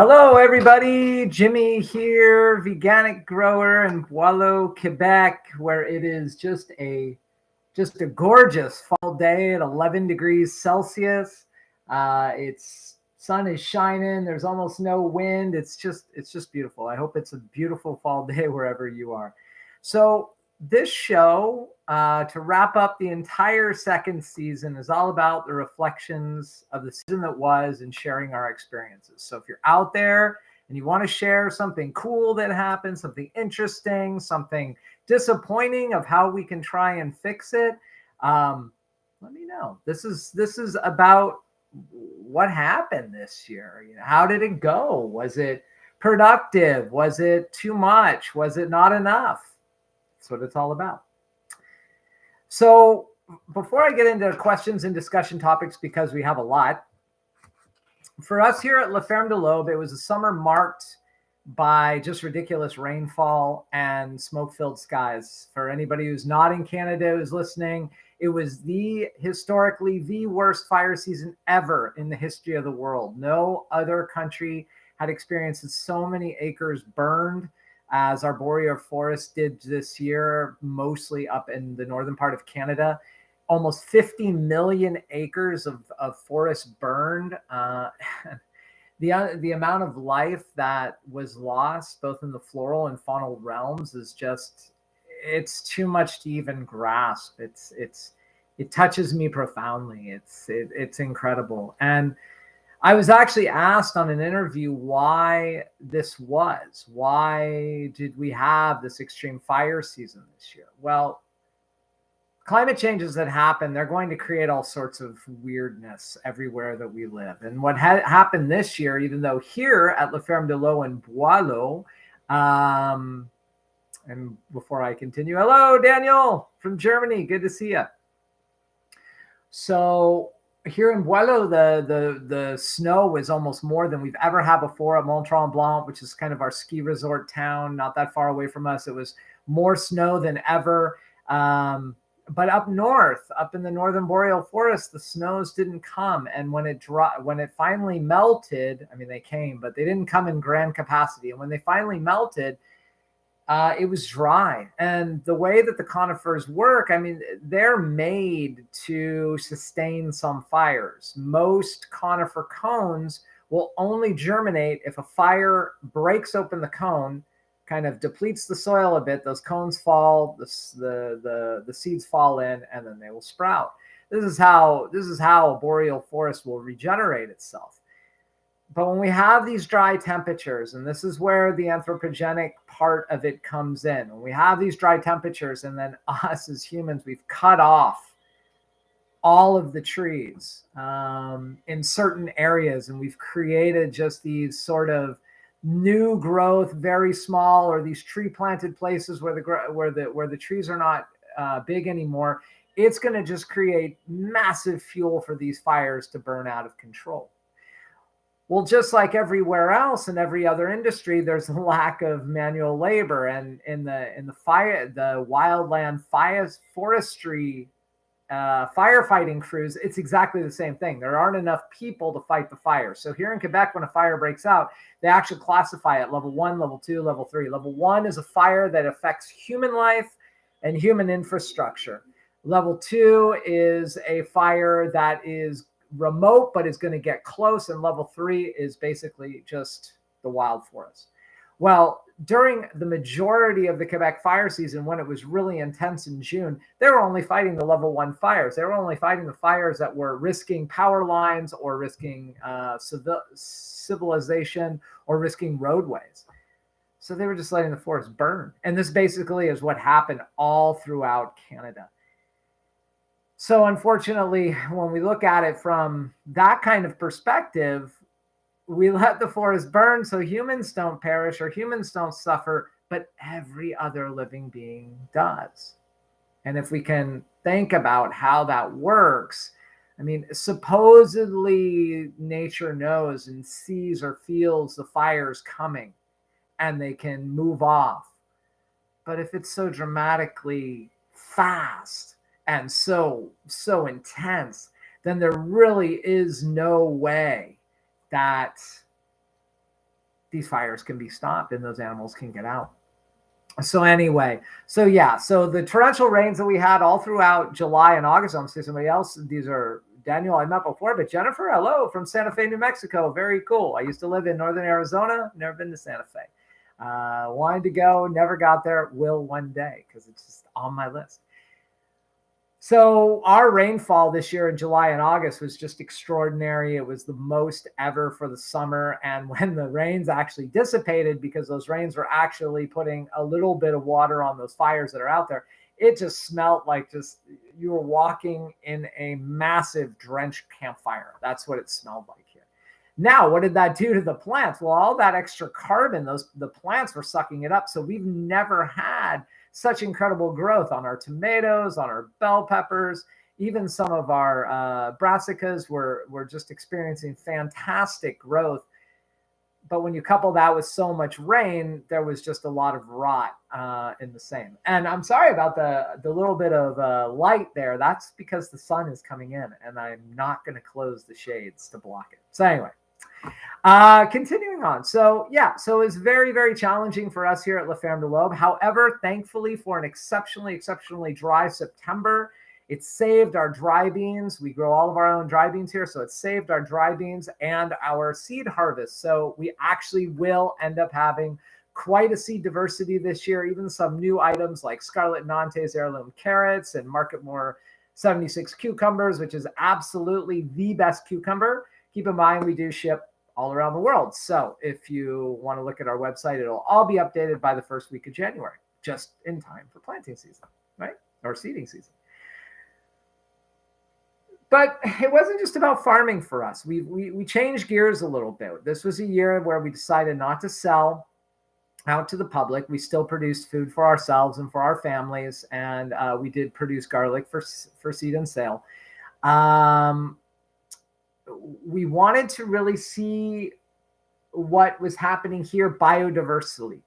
Hello, everybody. Jimmy here, veganic grower in Boileau, Quebec, where it is just a gorgeous fall day at 11 degrees Celsius. It's sun is shining. There's almost no wind. It's just beautiful. I hope it's a beautiful fall day wherever you are. So this show, to wrap up the entire second season, is all about the reflections of the season that was and sharing our experiences. So if you're out there and you want to share something cool that happened, something interesting, something disappointing of how we can try and fix it, let me know. This is about what happened this year. How did it go? Was it productive? Was it too much? Was it not enough? That's what it's all about. So before I get into questions and discussion topics, because we have a lot, for us here at La Ferme de l'Aube, it was a summer marked by just ridiculous rainfall and smoke-filled skies. For anybody who's not in Canada who's listening, it was historically the worst fire season ever in the history of the world. No other country had experienced so many acres burned as our boreal forest did this year, mostly up in the northern part of Canada. Almost 50 million acres of forest burned. The amount of life that was lost, both in the floral and faunal realms, is it's too much to even grasp. It touches me profoundly. It's incredible. And I was actually asked on an interview why did we have this extreme fire season this year? Well, climate changes that happen, they're going to create all sorts of weirdness everywhere that we live. And what happened this year, even though here at La Ferme de l'Eau in Boileau, and before I continue, hello, Daniel from Germany. Good to see you. So here in Boileau, the snow was almost more than we've ever had before at Mont Tremblant, which is kind of our ski resort town, not that far away from us. It was more snow than ever. But up north, up in the northern boreal forest, the snows didn't come. And when it finally melted, I mean, they came, but they didn't come in grand capacity. And when they finally melted, it was dry. And the way that the conifers work, I mean, they're made to sustain some fires. Most conifer cones will only germinate if a fire breaks open the cone, kind of depletes the soil a bit, those cones fall, the seeds fall in, and then they will sprout. This is how a boreal forest will regenerate itself. But when we have these dry temperatures, and this is where the anthropogenic part of it comes in, when we have these dry temperatures, and then us as humans, we've cut off all of the trees in certain areas, and we've created just these sort of new growth, very small, or these tree planted places where the trees are not big anymore. It's going to just create massive fuel for these fires to burn out of control. Well, just like everywhere else in every other industry, there's a lack of manual labor, and in the wildland forestry firefighting crews, it's exactly the same thing. There aren't enough people to fight the fire. So here in Quebec, when a fire breaks out, they actually classify it level 1, level 2, level 3. Level 1 is a fire that affects human life and human infrastructure. Level 2 is a fire that is remote but is going to get close, and level 3 is basically just the wild forest. Well, during the majority of the Quebec fire season, when it was really intense in June, they were only fighting the level 1 fires. They were only fighting the fires that were risking power lines or risking civilization or risking roadways. So they were just letting the forest burn. And this basically is what happened all throughout Canada. So unfortunately, when we look at it from that kind of perspective, we let the forest burn so humans don't perish or humans don't suffer, but every other living being does. And if we can think about how that works, I mean, supposedly nature knows and sees or feels the fires coming and they can move off. But if it's so dramatically fast and so intense, then there really is no way that these fires can be stopped and those animals can get out. So anyway, so yeah, so the torrential rains that we had all throughout July and August, I'm saying somebody else, these are Daniel I met before, but Jennifer, hello, from Santa Fe, New Mexico. Very cool. I used to live in northern Arizona, never been to Santa Fe. Wanted to go, never got there, will one day because it's just on my list. So our rainfall this year in July and August was just extraordinary. It was the most ever for the summer. And when the rains actually dissipated, because those rains were actually putting a little bit of water on those fires that are out there, it just smelled like just you were walking in a massive drenched campfire. That's what it smelled like here. Now, what did that do to the plants? Well, all that extra carbon, the plants were sucking it up. So we've never had such incredible growth on our tomatoes, on our bell peppers, even some of our brassicas were just experiencing fantastic growth. But when you couple that with so much rain, there was just a lot of rot in the same. And I'm sorry about the little bit of light there. That's because the sun is coming in and I'm not going to close the shades to block it. So anyway, continuing on. So yeah, so it's very, very challenging for us here at La Ferme de l'Aube. However, thankfully for an exceptionally dry September, it saved our dry beans. We grow all of our own dry beans here. So it saved our dry beans and our seed harvest. So we actually will end up having quite a seed diversity this year, even some new items like Scarlet Nantes heirloom carrots and Marketmore 76 cucumbers, which is absolutely the best cucumber. Keep in mind, we do ship all around the world. So if you want to look at our website, it'll all be updated by the first week of January, just in time for planting season, right? Or seeding season. But it wasn't just about farming for us. We changed gears a little bit. This was a year where we decided not to sell out to the public. We still produced food for ourselves and for our families. And we did produce garlic for seed and sale. We wanted to really see what was happening here biodiversity.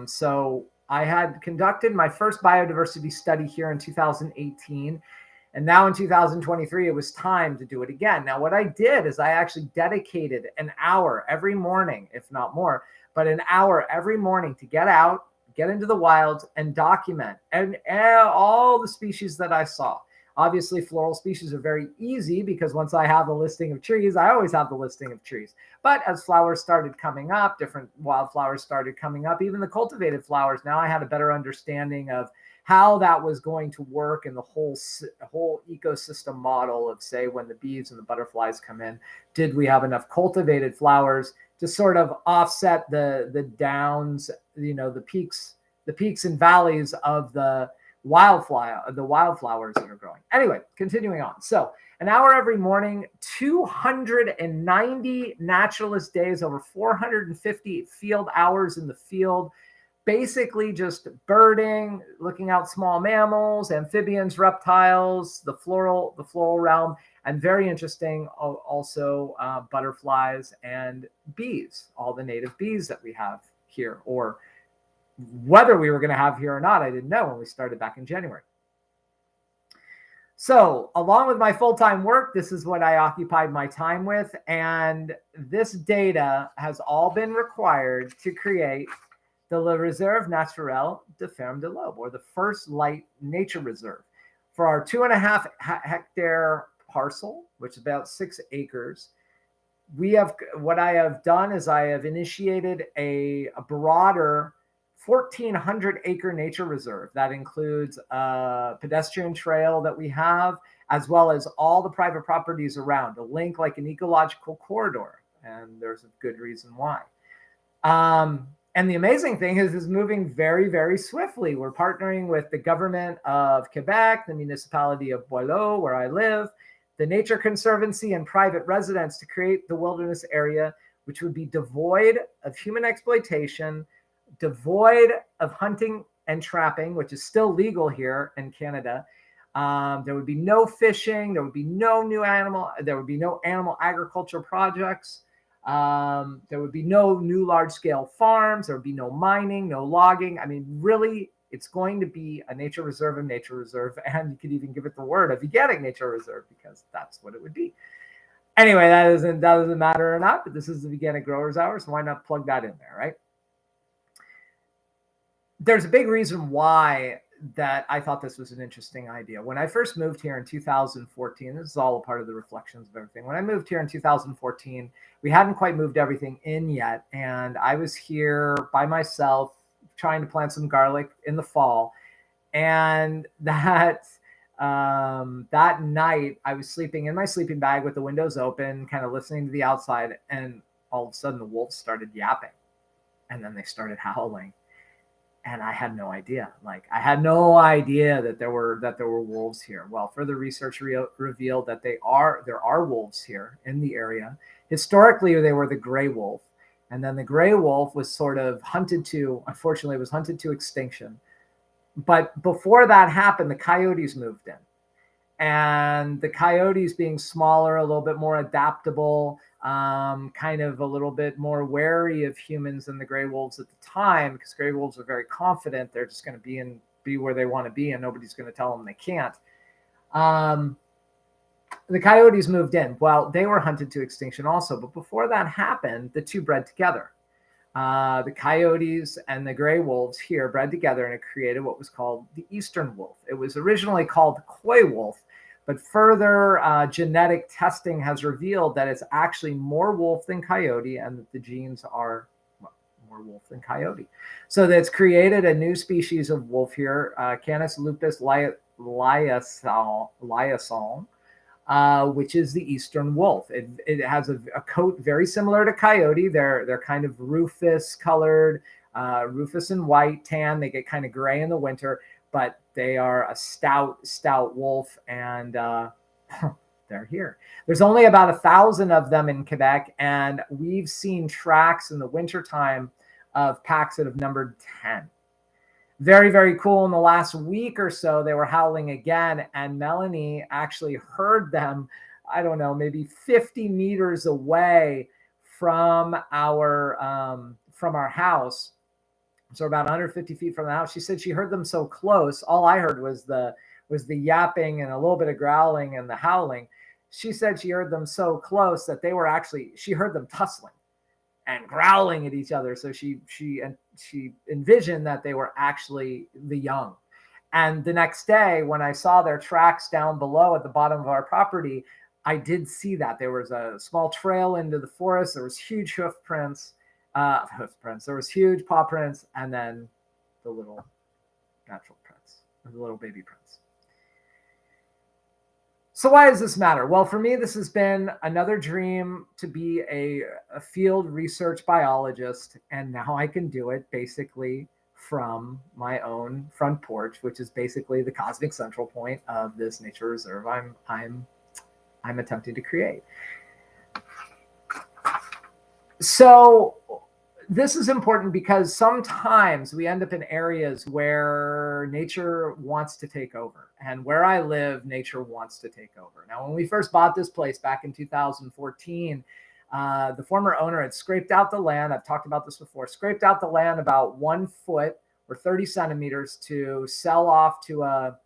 So I had conducted my first biodiversity study here in 2018. And now in 2023, it was time to do it again. Now, what I did is I actually dedicated an hour every morning, if not more, but an hour every morning to get out, get into the wilds and document and all the species that I saw. Obviously, floral species are very easy because once I have a listing of trees, I always have the listing of trees. But as flowers started coming up, different wildflowers started coming up, even the cultivated flowers, now I had a better understanding of how that was going to work in the whole ecosystem model of, say, when the bees and the butterflies come in, did we have enough cultivated flowers to sort of offset the downs, the peaks and valleys of the wildflowers that are growing. Anyway, continuing on. So an hour every morning, 290 naturalist days, over 450 field hours in the field, basically just birding, looking out small mammals, amphibians, reptiles, the floral realm, and very interesting also butterflies and bees, all the native bees that we have here, or whether we were going to have here or not, I didn't know when we started back in January. So along with my full-time work, this is what I occupied my time with. And this data has all been required to create the Le Réserve Naturelle de Ferme de l'Aube, or the First Light Nature Reserve, for our 2.5 hectare parcel, which is about 6 acres. What I have done is I have initiated a broader 1,400 acre nature reserve that includes a pedestrian trail that we have, as well as all the private properties around, a link like an ecological corridor, and there's a good reason why. And the amazing thing is it's moving very, very swiftly. We're partnering with the government of Quebec, the municipality of Boileau, where I live, the Nature Conservancy, and private residents to create the wilderness area, which would be devoid of human exploitation, devoid of hunting and trapping, which is still legal here in Canada. There would be no fishing. There would be no animal agriculture projects. There would be no new large-scale farms. There would be no mining, no logging. I mean, really, it's going to be a nature reserve, and you could even give it the word a veganic nature reserve, because that's what it would be. Anyway, that doesn't matter or not, but this is the Veganic Growers Hour, so why not plug that in there, right? There's a big reason why that I thought this was an interesting idea. When I first moved here in 2014, this is all a part of the reflections of everything. When I moved here in 2014, we hadn't quite moved everything in yet, and I was here by myself trying to plant some garlic in the fall. And that night I was sleeping in my sleeping bag with the windows open, kind of listening to the outside, and all of a sudden the wolves started yapping, and then they started howling, and I had no idea. Like, I had no idea that there were wolves here. Well, further research revealed that there are wolves here in the area. Historically, they were the gray wolf, and then the gray wolf was sort of unfortunately, was hunted to extinction. But before that happened, the coyotes moved in. And the coyotes, being smaller, a little bit more adaptable, kind of a little bit more wary of humans than the gray wolves at the time, because gray wolves are very confident they're just going to be where they want to be, and nobody's going to tell them they can't. The coyotes moved in. Well, they were hunted to extinction also, but before that happened, the two bred together. The coyotes and the gray wolves here bred together, and it created what was called the eastern wolf. It was originally called the coy wolf, but further genetic testing has revealed that it's actually more wolf than coyote, and that the genes are more wolf than coyote. So that's created a new species of wolf here, Canis lupus liaison, which is the eastern wolf. It has a coat very similar to coyote. They're kind of rufous colored, rufous and white, tan. They get kind of gray in the winter, but they are a stout wolf, and they're here. There's only about 1,000 of them in Quebec, and we've seen tracks in the wintertime of packs that have numbered 10. Very, very cool. In the last week or so, they were howling again, and Melanie actually heard them, I don't know, maybe 50 meters away from our house. So about 150 feet from the house. She said she heard them so close. All I heard was the yapping and a little bit of growling and the howling. She said she heard them so close that she heard them tussling and growling at each other. So she envisioned that they were actually the young. And the next day, when I saw their tracks down below at the bottom of our property, I did see that there was a small trail into the forest. There was huge hoof prints. There was huge paw prints, and then the little natural prints, the little baby prints. So why does this matter? Well, for me, this has been another dream to be a field research biologist, and now I can do it basically from my own front porch, which is basically the cosmic central point of this nature reserve I'm attempting to create. So this is important because sometimes we end up in areas where nature wants to take over. And where I live, nature wants to take over. Now, when we first bought this place back in 2014, the former owner had scraped out the land. I've talked about this before. Scraped out the land about 1 foot or 30 centimeters to sell off to a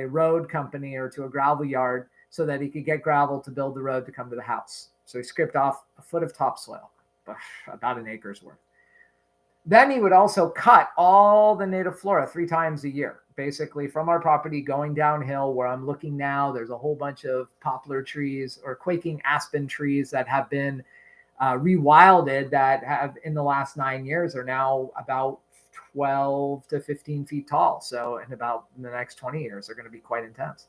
road company or to a gravel yard so that he could get gravel to build the road to come to the house. So he scraped off a foot of topsoil, about an acre's worth. Then he would also cut all the native flora 3 times a year, basically from our property going downhill where I'm looking now. There's a whole bunch of poplar trees or quaking aspen trees that have been rewilded that have in the last 9 years are now about 12 to 15 feet tall. So in the next 20 years, they're going to be quite intense.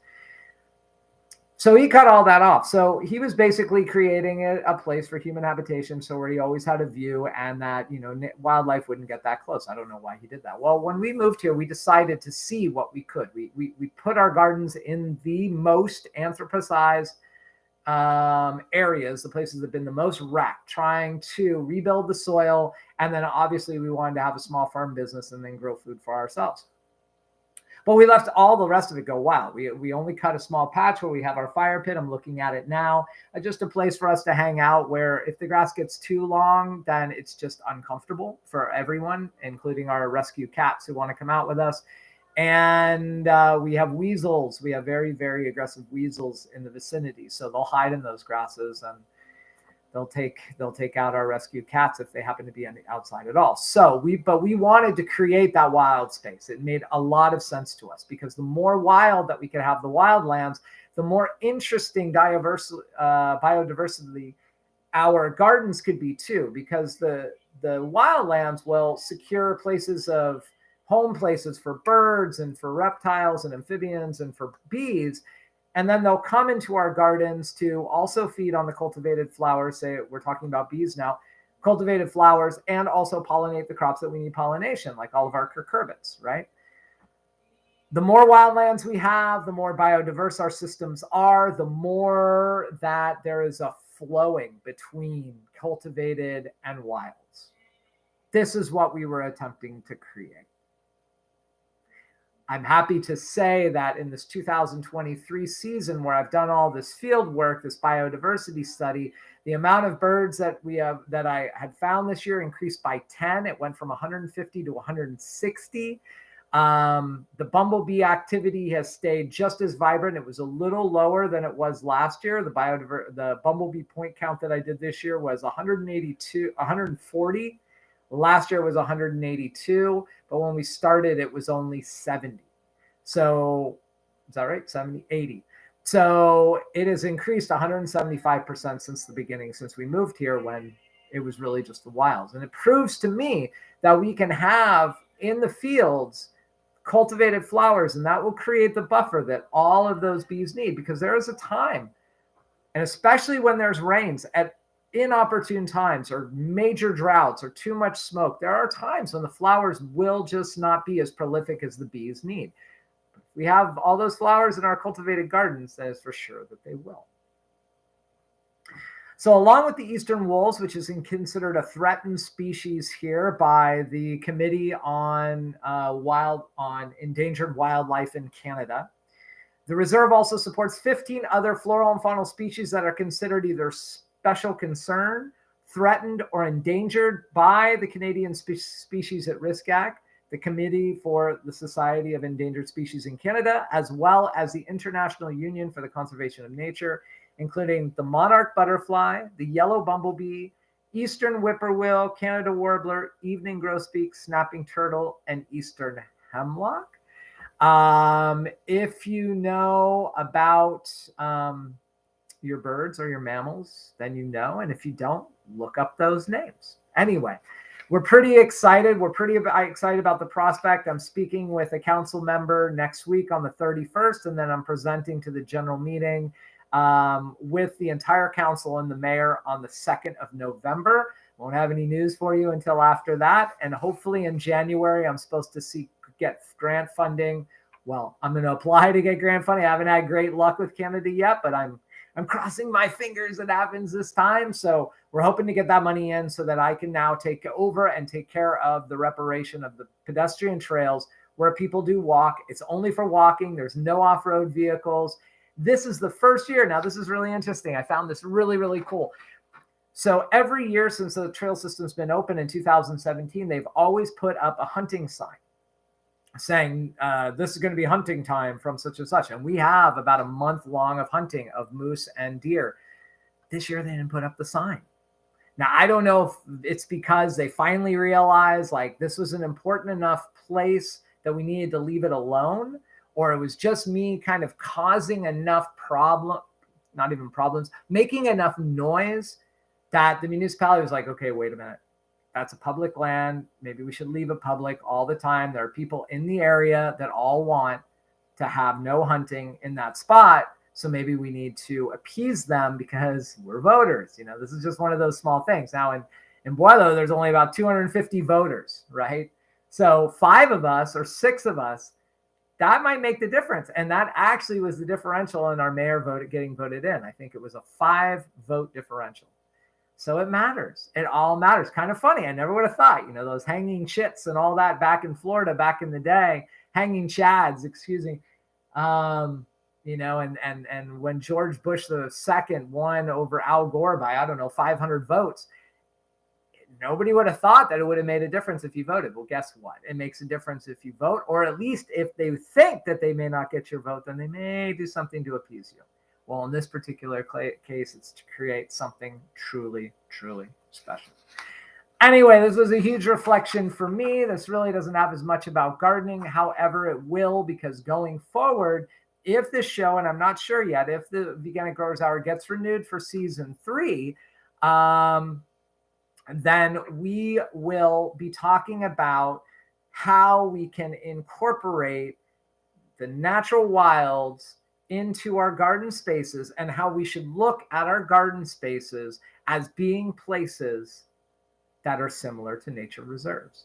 So he cut all that off. So he was basically creating a place for human habitation, so where he always had a view and that, wildlife wouldn't get that close. I don't know why he did that. Well, when we moved here, we decided to see what we could. We put our gardens in the most anthropocized areas, the places that have been the most wrecked, trying to rebuild the soil. And then obviously we wanted to have a small farm business and then grow food for ourselves. But we left all the rest of it go wild. We only cut a small patch where we have our fire pit. I'm looking at it now. Just a place for us to hang out where if the grass gets too long, then it's just uncomfortable for everyone, including our rescue cats who want to come out with us. And we have weasels. We have very, very aggressive weasels in the vicinity. So they'll hide in those grasses, and they'll take out our rescue cats if they happen to be on the outside at all. So we wanted to create that wild space. It made a lot of sense to us, because the more wild that we could have the wildlands, the more interesting biodiversity our gardens could be too, because the wildlands will secure home places for birds and for reptiles and amphibians and for bees. And then they'll come into our gardens to also feed on the cultivated flowers. Say we're talking about bees now, cultivated flowers, and also pollinate the crops that we need pollination, like all of our cucurbits, right? The more wildlands we have, the more biodiverse our systems are, the more that there is a flowing between cultivated and wilds. This is what we were attempting to create. I'm happy to say that in this 2023 season, where I've done all this field work, this biodiversity study, the amount of birds that I had found this year increased by 10. It went from 150 to 160. The bumblebee activity has stayed just as vibrant. It was a little lower than it was last year. The bumblebee point count that I did this year was 140. Last year was 182, but when we started, it was only 70. So is that right? 70, 80. So it has increased 175% since the beginning, since we moved here, when it was really just the wilds. And it proves to me that we can have in the fields cultivated flowers, and that will create the buffer that all of those bees need, because there is a time, and especially when there's rains at inopportune times or major droughts or too much smoke, there are times when the flowers will just not be as prolific as the bees need. If we have all those flowers in our cultivated gardens, then it's for sure that they will. So along with the eastern wolves, which is considered a threatened species here by the Committee on Endangered Wildlife in Canada, the reserve also supports 15 other floral and faunal species that are considered either special concern, threatened, or endangered by the Canadian Species at Risk Act, the Committee for the Society of Endangered Species in Canada, as well as the International Union for the Conservation of Nature, including the monarch butterfly, the yellow bumblebee, eastern whippoorwill, Canada warbler, evening grosbeak, snapping turtle, and eastern hemlock. If you know about your birds or your mammals, then you know. And if you don't, look up those names. Anyway, we're pretty excited. We're pretty excited about the prospect. I'm speaking with a council member next week on the 31st, and then I'm presenting to the general meeting with the entire council and the mayor on the 2nd of November. Won't have any news for you until after that. And hopefully in January, I'm supposed to get grant funding. Well, I'm going to apply to get grant funding. I haven't had great luck with Canada yet, but I'm crossing my fingers it happens this time. So we're hoping to get that money in so that I can now take over and take care of the reparation of the pedestrian trails where people do walk. It's only for walking. There's no off-road vehicles. This is the first year. Now, this is really interesting. I found this really, really cool. So every year since the trail system's been open in 2017, they've always put up a hunting sign saying this is going to be hunting time from such and such. And we have about a month long of hunting of moose and deer. This year, they didn't put up the sign. Now, I don't know if it's because they finally realized like this was an important enough place that we needed to leave it alone, or it was just me kind of causing enough making enough noise that the municipality was like, okay, wait a minute. That's a public land. Maybe we should leave it public all the time. There are people in the area that all want to have no hunting in that spot. So maybe we need to appease them because we're voters. You know, this is just one of those small things. Now in Boileau, there's only about 250 voters, right? So 5 of us or 6 of us, that might make the difference. And that actually was the differential in our mayor getting voted in. I think it was a 5-vote differential. So it matters. It all matters. Kind of funny. I never would have thought, you know, those hanging chits and all that back in Florida back in the day, hanging chads, excuse me. You know, and when George Bush II won over Al Gore by, I don't know, 500 votes, nobody would have thought that it would have made a difference if you voted. Well, guess what? It makes a difference if you vote, or at least if they think that they may not get your vote, then they may do something to appease you. Well, in this particular case, it's to create something truly, truly special. Anyway, this was a huge reflection for me. This really doesn't have as much about gardening. However, it will, because going forward, if this show, and I'm not sure yet, if the Veganic Growers Hour gets renewed for season 3, then we will be talking about how we can incorporate the natural wilds into our garden spaces, and how we should look at our garden spaces as being places that are similar to nature reserves.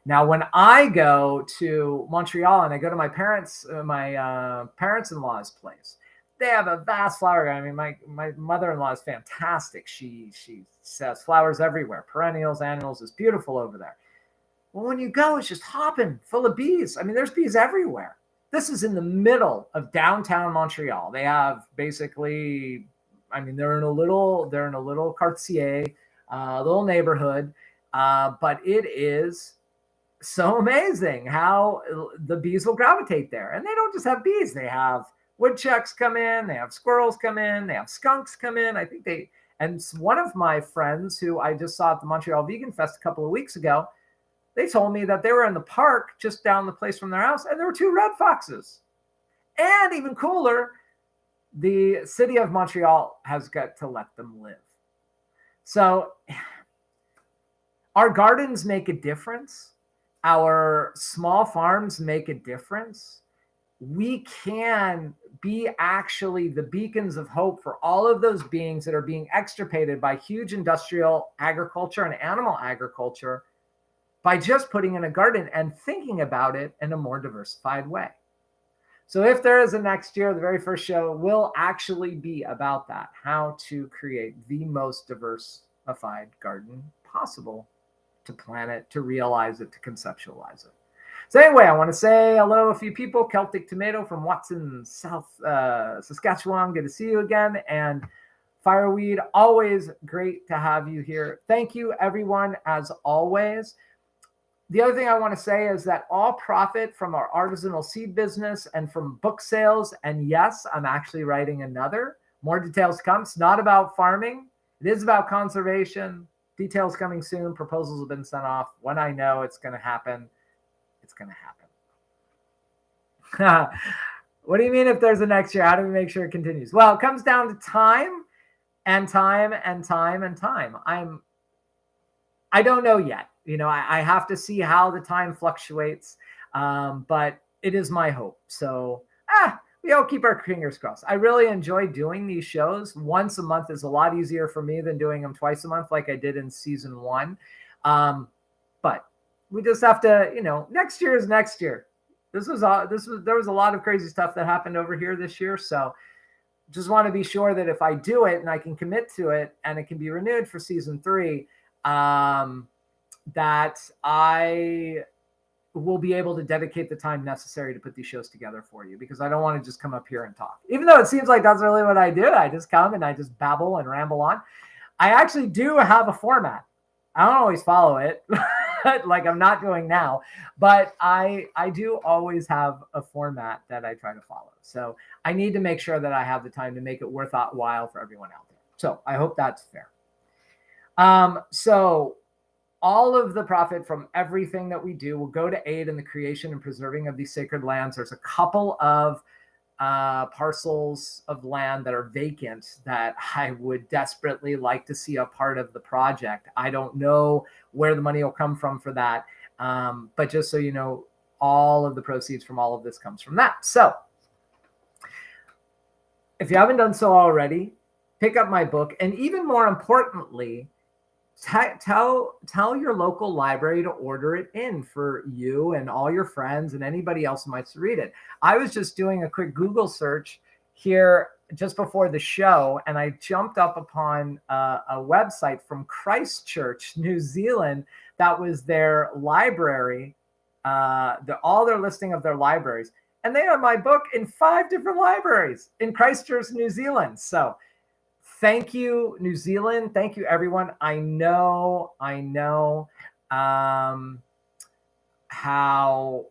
Now, when I go to Montreal and I go to my parents-in-law's place, they have a vast flower garden. I mean, my mother-in-law is fantastic. She has flowers everywhere, perennials, annuals. It's beautiful over there. Well, when you go, it's just hopping full of bees. I mean, there's bees everywhere. This is in the middle of downtown Montreal. They have basically, I mean, they're in a little quartier, little neighborhood, but it is so amazing how the bees will gravitate there. And they don't just have bees. They have woodchucks come in, they have squirrels come in, they have skunks come in. I think and one of my friends who I just saw at the Montreal Vegan Fest a couple of weeks ago, they told me that they were in the park just down the place from their house, and there were 2 red foxes. And even cooler, the city of Montreal has got to let them live. So our gardens make a difference. Our small farms make a difference. We can be actually the beacons of hope for all of those beings that are being extirpated by huge industrial agriculture and animal agriculture, by just putting in a garden and thinking about it in a more diversified way. So if there is a next year, the very first show will actually be about that, how to create the most diversified garden possible, to plan it, to realize it, to conceptualize it. So anyway, I want to say hello to a few people. Celtic Tomato from Watson, South Saskatchewan. Good to see you again. And Fireweed, always great to have you here. Thank you, everyone, as always. The other thing I want to say is that all profit from our artisanal seed business and from book sales, and yes, I'm actually writing another. More details come. It's not about farming. It is about conservation. Details coming soon. Proposals have been sent off. When I know it's going to happen, it's going to happen. What do you mean if there's a next year? How do we make sure it continues? Well, it comes down to time and time and time and time. I don't know yet. You know, I have to see how the time fluctuates, but it is my hope. So we all keep our fingers crossed. I really enjoy doing these shows. Once a month is a lot easier for me than doing them twice a month like I did in season 1. But we just have to, you know, next year is next year. There was a lot of crazy stuff that happened over here this year. So just want to be sure that if I do it and I can commit to it and it can be renewed for season 3, that I will be able to dedicate the time necessary to put these shows together for you, because I don't want to just come up here and talk, even though it seems like that's really what I do. I just come and I just babble and ramble on. I actually do have a format. I don't always follow it like I'm not doing now, but I do always have a format that I try to follow. So I need to make sure that I have the time to make it worthwhile for everyone out there. So I hope that's fair. So all of the profit from everything that we do will go to aid in the creation and preserving of these sacred lands. There's a couple of parcels of land that are vacant that I would desperately like to see a part of the project. I don't know where the money will come from for that. But just so you know, all of the proceeds from all of this comes from that. So if you haven't done so already, pick up my book. And even more importantly, tell your local library to order it in for you and all your friends and anybody else who might read it. I was just doing a quick Google search here just before the show, and I jumped up upon a website from Christchurch, New Zealand. That was their library, all their listing of their libraries. And they have my book in 5 different libraries in Christchurch, New Zealand. So thank you, New Zealand. Thank you, everyone. I know how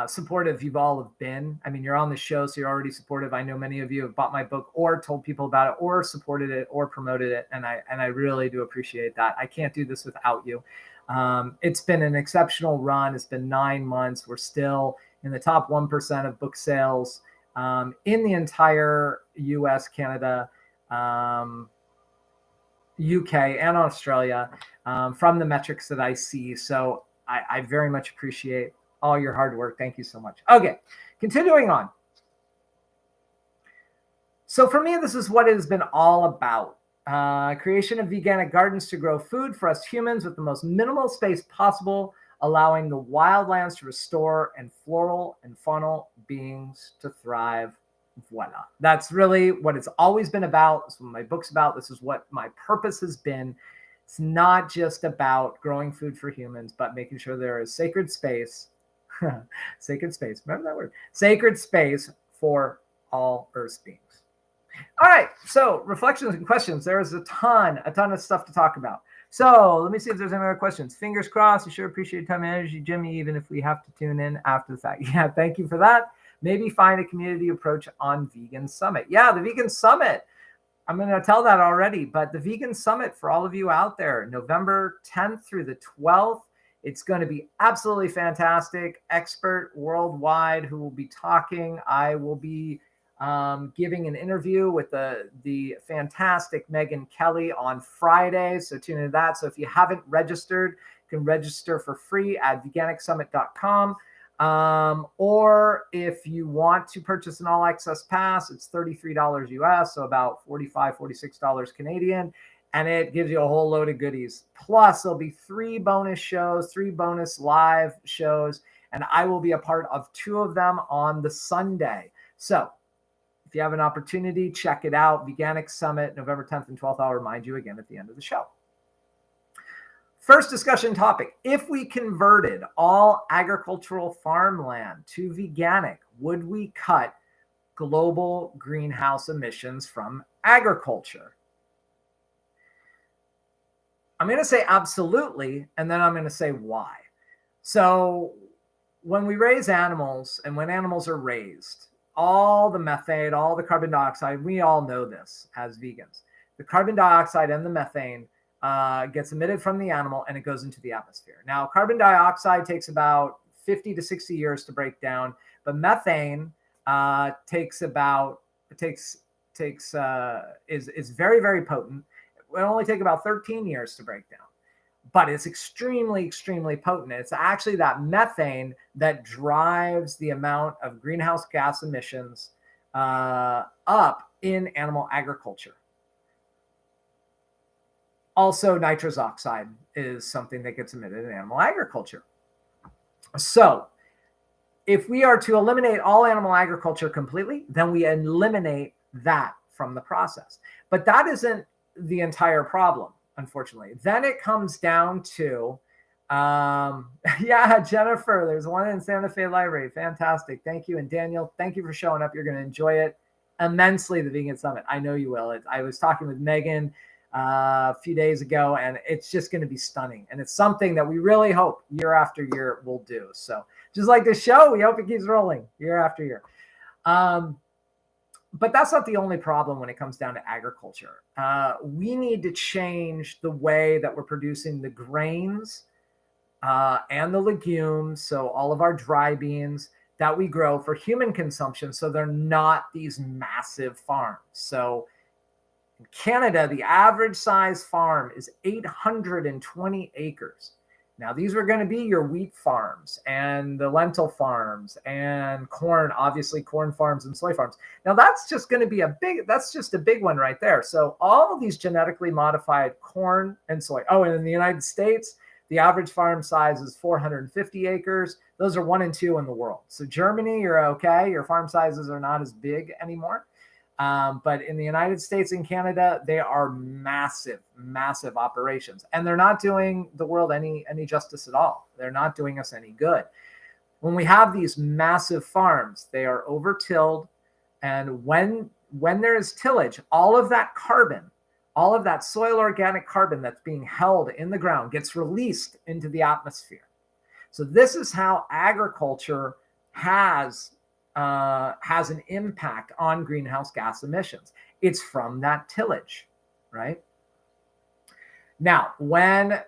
supportive you've all have been. I mean, you're on the show, so you're already supportive. I know many of you have bought my book or told people about it or supported it or promoted it. And I really do appreciate that. I can't do this without you. It's been an exceptional run. It's been 9 months. We're still in the top 1% of book sales in the entire US, Canada, UK, and Australia from the metrics that I see. So I very much appreciate all your hard work. Thank you so much. Okay, continuing on. So for me, this is what it has been all about. Creation of veganic gardens to grow food for us humans with the most minimal space possible, allowing the wildlands to restore and floral and faunal beings to thrive. Voila. That's really what it's always been about. That's what my book's about. This is what my purpose has been. It's not just about growing food for humans, but making sure there is sacred space. Sacred space. Remember that word? Sacred space for all Earth beings. All right. So reflections and questions. There's a ton of stuff to talk about. So let me see if there's any other questions. Fingers crossed. I sure appreciate your time and energy, Jimmy, even if we have to tune in after the fact. Yeah, thank you for that. Maybe find a community approach on Vegan Summit. Yeah, the Vegan Summit. I'm going to tell that already, but the Vegan Summit for all of you out there, November 10th through the 12th. It's going to be absolutely fantastic. Expert worldwide who will be talking. I will be giving an interview with the fantastic Megan Kelly on Friday. So tune into that. So if you haven't registered, you can register for free at veganicsummit.com. Or if you want to purchase an all access pass, it's $33 US, so about $45, $46 Canadian. And it gives you a whole load of goodies. Plus, there'll be 3 bonus shows, 3 bonus live shows, and I will be a part of 2 of them on the Sunday. So if you have an opportunity, check it out. Veganic Summit, November 10th and 12th. I'll remind you again at the end of the show. First discussion topic. If we converted all agricultural farmland to veganic, would we cut global greenhouse emissions from agriculture? I'm going to say absolutely, and then I'm going to say why. So when we raise animals and when animals are raised, all the methane, all the carbon dioxide, we all know this as vegans. The carbon dioxide and the methane gets emitted from the animal and it goes into the atmosphere. Now, carbon dioxide takes about 50 to 60 years to break down, but methane is very, very potent. It will only take about 13 years to break down, but it's extremely, extremely potent. It's actually that methane that drives the amount of greenhouse gas emissions up in animal agriculture. Also, nitrous oxide is something that gets emitted in animal agriculture. So if we are to eliminate all animal agriculture completely, then we eliminate that from the process. But that isn't the entire problem, unfortunately. Then it comes down to, yeah, Jennifer, there's one in Santa Fe Library. Fantastic. Thank you. And Daniel, thank you for showing up. You're going to enjoy it immensely, the Vegan Summit. I know you will. I was talking with Megan a few days ago, and it's just going to be stunning. And it's something that we really hope year after year we'll do. So just like this show, we hope it keeps rolling year after year. But that's not the only problem when it comes down to agriculture. We need to change the way that we're producing the grains and the legumes, so all of our dry beans that we grow for human consumption, so they're not these massive farms. So in Canada, the average size farm is 820 acres. Now, these were going to be your wheat farms and the lentil farms and corn, obviously corn farms and soy farms. Now, that's just going to be that's just a big one right there. So all of these genetically modified corn and soy. Oh, and in the United States, the average farm size is 450 acres. Those are 1 and 2 in the world. So Germany, you're okay. Your farm sizes are not as big anymore. But in the United States and Canada, they are massive, massive operations. And they're not doing the world any justice at all. They're not doing us any good. When we have these massive farms, they are over-tilled. And when when there is tillage, all of that carbon, all of that soil organic carbon that's being held in the ground gets released into the atmosphere. So this is how agriculture has an impact on greenhouse gas emissions. It's from that tillage, right? Now, when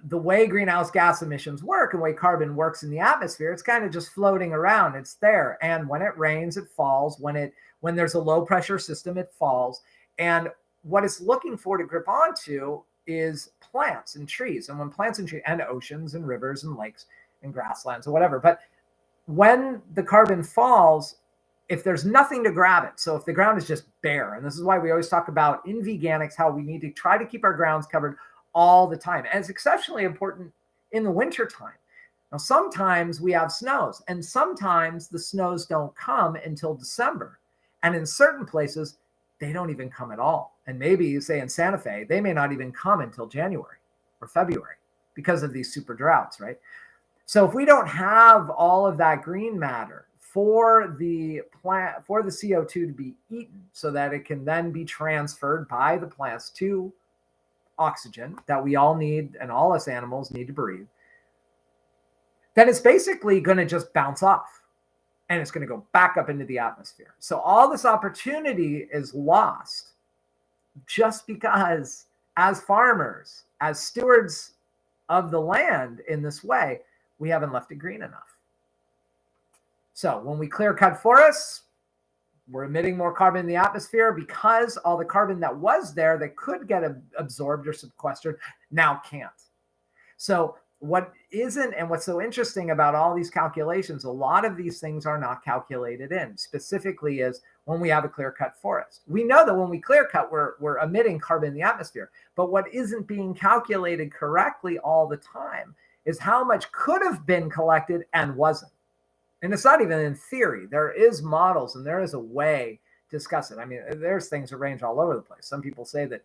the way greenhouse gas emissions work and the way carbon works in the atmosphere, it's kind of just floating around. It's there. And when it rains, it falls. When there's a low pressure system, it falls. And what it's looking for to grip onto is plants and trees. And when plants and trees and oceans and rivers and lakes and grasslands or whatever. But when the carbon falls, if there's nothing to grab it, so if the ground is just bare, and this is why we always talk about in veganics, how we need to try to keep our grounds covered all the time. And it's exceptionally important in the winter time. Now, sometimes we have snows, and sometimes the snows don't come until December. And in certain places, they don't even come at all. And maybe, say in Santa Fe, they may not even come until January or February because of these super droughts, right? So if we don't have all of that green matter for the plant, for the CO2 to be eaten so that it can then be transferred by the plants to oxygen that we all need and all us animals need to breathe, then it's basically going to just bounce off and it's going to go back up into the atmosphere. So all this opportunity is lost just because, as farmers, as stewards of the land in this way, we haven't left it green enough. So when we clear cut forests, we're emitting more carbon in the atmosphere because all the carbon that was there that could get absorbed or sequestered now can't. So what isn't, and what's so interesting about all these calculations, a lot of these things are not calculated in, specifically is when we have a clear cut forest. We know that when we clear cut, we're emitting carbon in the atmosphere, but what isn't being calculated correctly all the time is how much could have been collected and wasn't. And it's not even in theory. There is models and there is a way to discuss it. I mean, there's things that range all over the place. Some people say that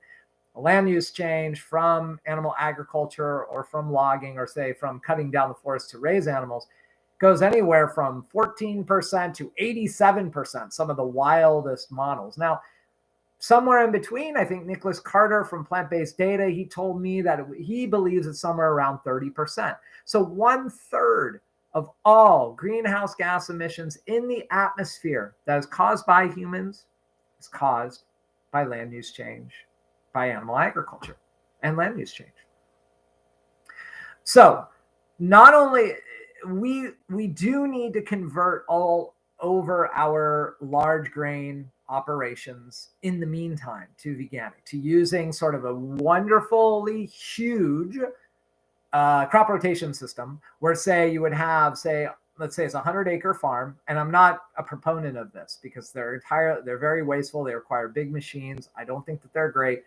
a land use change from animal agriculture or from logging or say from cutting down the forest to raise animals goes anywhere from 14% to 87%, some of the wildest models. Now, somewhere in between, I think Nicholas Carter from Plant-Based Data, he told me that he believes it's somewhere around 30%. So 1/3 of all greenhouse gas emissions in the atmosphere that is caused by humans is caused by land use change, by animal agriculture and land use change. So not only we do need to convert all over our large grain operations in the meantime to veganic, to using sort of a wonderfully huge crop rotation system where, say, you would have, say, let's say it's a 100-acre farm, and I'm not a proponent of this because they're very wasteful. They require big machines. I don't think that they're great.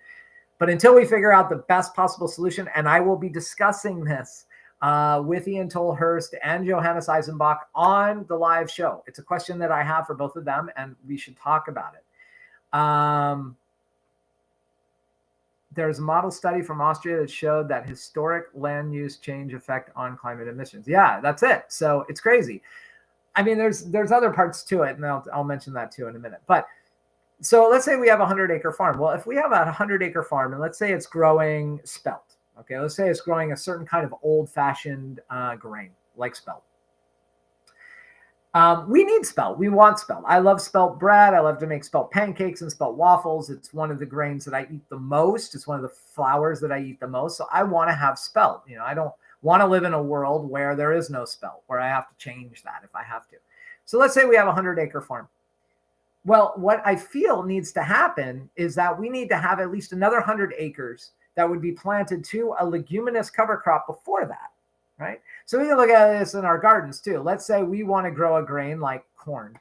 But until we figure out the best possible solution, and I will be discussing this with Ian Tolhurst and Johannes Eisenbach on the live show. It's a question that I have for both of them, and we should talk about it. There's a model study from Austria that showed that historic land use change effect on climate emissions. Yeah, that's it. So it's crazy. I mean, there's other parts to it, and I'll mention that too in a minute. But so let's say we have a 100-acre farm. Well, if we have a 100-acre farm, and let's say it's growing spelt, okay, let's say it's growing a certain kind of old-fashioned grain like spelt. We need spelt. We want spelt. I love spelt bread. I love to make spelt pancakes and spelt waffles. It's one of the grains that I eat the most. It's one of the flours that I eat the most. So I want to have spelt. You know, I don't want to live in a world where there is no spelt, where I have to change that if I have to. So let's say we have a 100-acre farm. Well, what I feel needs to happen is that we need to have at least another 100 acres that would be planted to a leguminous cover crop before that, right? So we can look at this in our gardens too. Let's say we want to grow a grain like corn,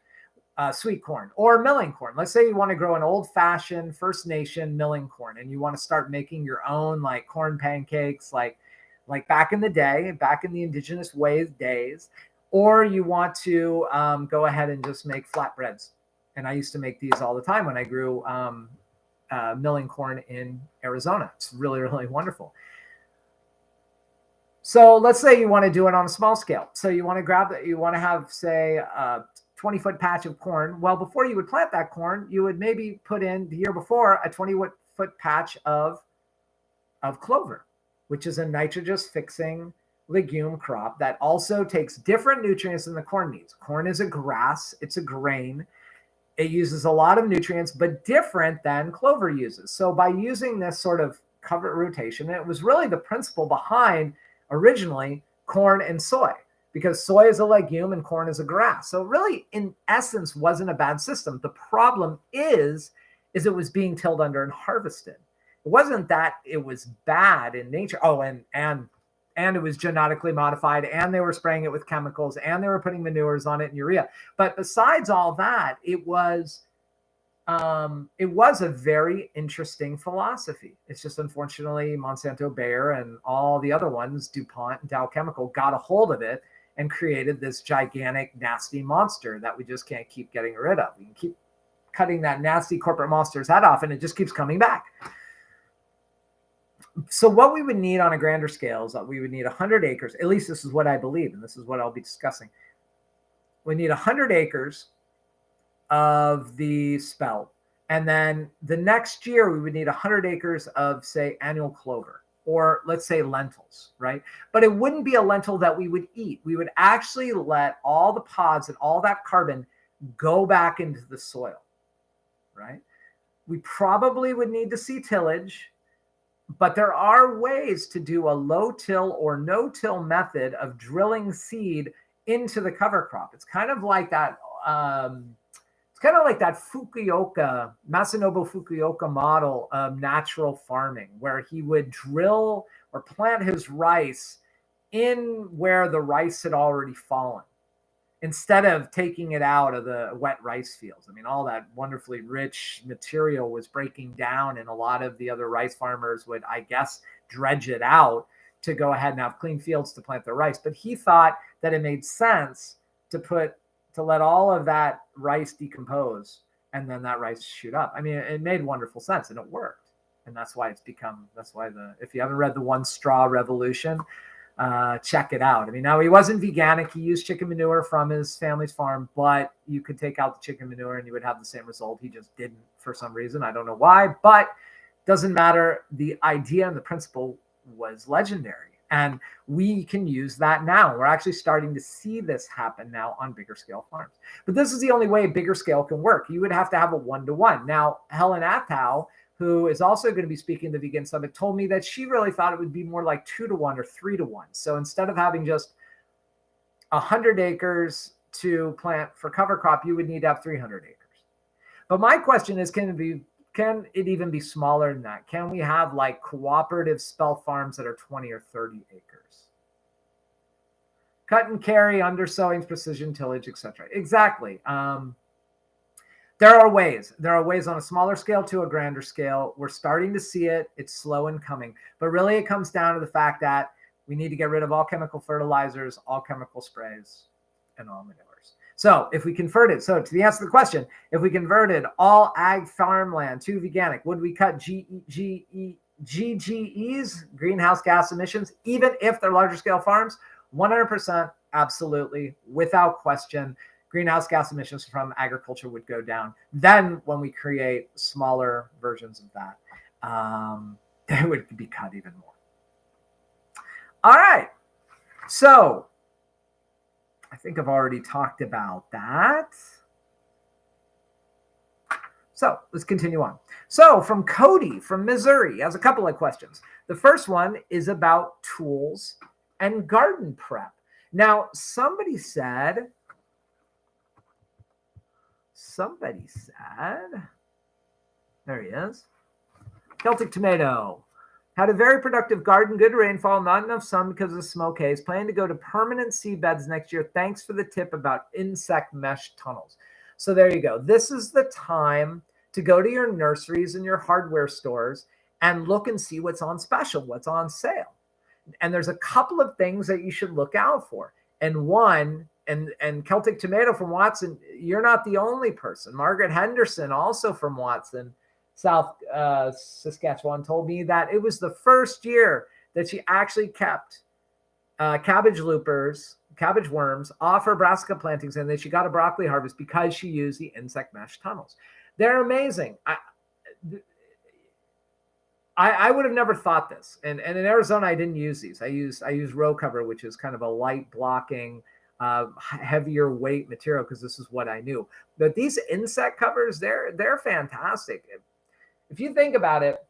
sweet corn, or milling corn. Let's say you want to grow an old-fashioned First Nation milling corn, and you want to start making your own like corn pancakes, like back in the day, back in the indigenous days, or you want to go ahead and just make flatbreads. And I used to make these all the time when I grew milling corn in Arizona. It's really, really wonderful. So let's say you want to do it on a small scale. So you want to have, say, 20-foot patch of corn. Well, before you would plant that corn, you would maybe put in the year before a 20-foot patch of clover, which is a nitrogen fixing legume crop that also takes different nutrients than the corn needs. Corn is a grass, it's a grain. It uses a lot of nutrients, but different than clover uses. So by using this sort of cover rotation, it was really the principle behind originally corn and soy, because soy is a legume and corn is a grass. So really, in essence, wasn't a bad system. The problem is it was being tilled under and harvested. It wasn't that it was bad in nature. Oh, and it was genetically modified, and they were spraying it with chemicals, and they were putting manures on it and urea. But besides all that, it was a very interesting philosophy. It's just unfortunately Monsanto, Bayer, and all the other ones, DuPont and Dow Chemical, got a hold of it and created this gigantic, nasty monster that we just can't keep getting rid of. We can keep cutting that nasty corporate monster's head off, and it just keeps coming back. So what we would need on a grander scale is that we would need 100 acres. At least this is what I believe, and this is what I'll be discussing. We need 100 acres of the spelt. And then the next year, we would need 100 acres of, say, annual clover, or let's say lentils, right? But it wouldn't be a lentil that we would eat. We would actually let all the pods and all that carbon go back into the soil, right? We probably would need to see tillage, but there are ways to do a low-till or no-till method of drilling seed into the cover crop. It's kind of like that. Fukuoka, Masanobu Fukuoka model of natural farming, where he would drill or plant his rice in where the rice had already fallen, instead of taking it out of the wet rice fields. I mean, all that wonderfully rich material was breaking down, and a lot of the other rice farmers would, I guess, dredge it out to go ahead and have clean fields to plant their rice. But he thought that it made sense to let all of that rice decompose and then that rice shoot up. I mean, it made wonderful sense, and it worked. And that's why if you haven't read The One Straw Revolution, check it out. I mean, now he wasn't veganic. He used chicken manure from his family's farm, but you could take out the chicken manure and you would have the same result. He just didn't for some reason. I don't know why, but doesn't matter. The idea and the principle was legendary. And we can use that now. We're actually starting to see this happen now on bigger scale farms. But this is the only way bigger scale can work. You would have to have a 1-to-1. Now, Helen Athow, who is also going to be speaking at the Vegan Summit, told me that she really thought it would be more like 2-to-1 or 3-to-1. So instead of having just 100 acres to plant for cover crop, you would need to have 300 acres. But my question is, can it even be smaller than that? Can we have like cooperative spelt farms that are 20 or 30 acres? Cut and carry, undersowings, precision tillage, etc. Exactly. There are ways. There are ways on a smaller scale to a grander scale. We're starting to see it. It's slow in coming. But really, it comes down to the fact that we need to get rid of all chemical fertilizers, all chemical sprays, and all manures. So if we converted, to the answer to the question, if we converted all ag farmland to veganic, would we cut GGEs, greenhouse gas emissions, even if they're larger scale farms? 100%, absolutely, without question. Greenhouse gas emissions from agriculture would go down. Then when we create smaller versions of that, they would be cut even more. All right. So I think I've already talked about that. So let's continue on. So from Cody from Missouri has a couple of questions. The first one is about tools and garden prep. Now, somebody said, there he is. Celtic Tomato. Had a very productive garden, good rainfall, not enough sun because of smoke haze. Plan to go to permanent seed beds next year. Thanks for the tip about insect mesh tunnels. So there you go. This is the time to go to your nurseries and your hardware stores and look and see what's on special, what's on sale. And there's a couple of things that you should look out for. And one, and Celtic Tomato from Watson, you're not the only person. Margaret Henderson, also from Watson, South Saskatchewan, told me that it was the first year that she actually kept cabbage loopers, cabbage worms off her brassica plantings, and then she got a broccoli harvest because she used the insect mesh tunnels. They're amazing. I would have never thought this. And in Arizona, I didn't use these. I use row cover, which is kind of a light blocking, heavier weight material, because this is what I knew. But these insect covers, they're fantastic. If you think about it,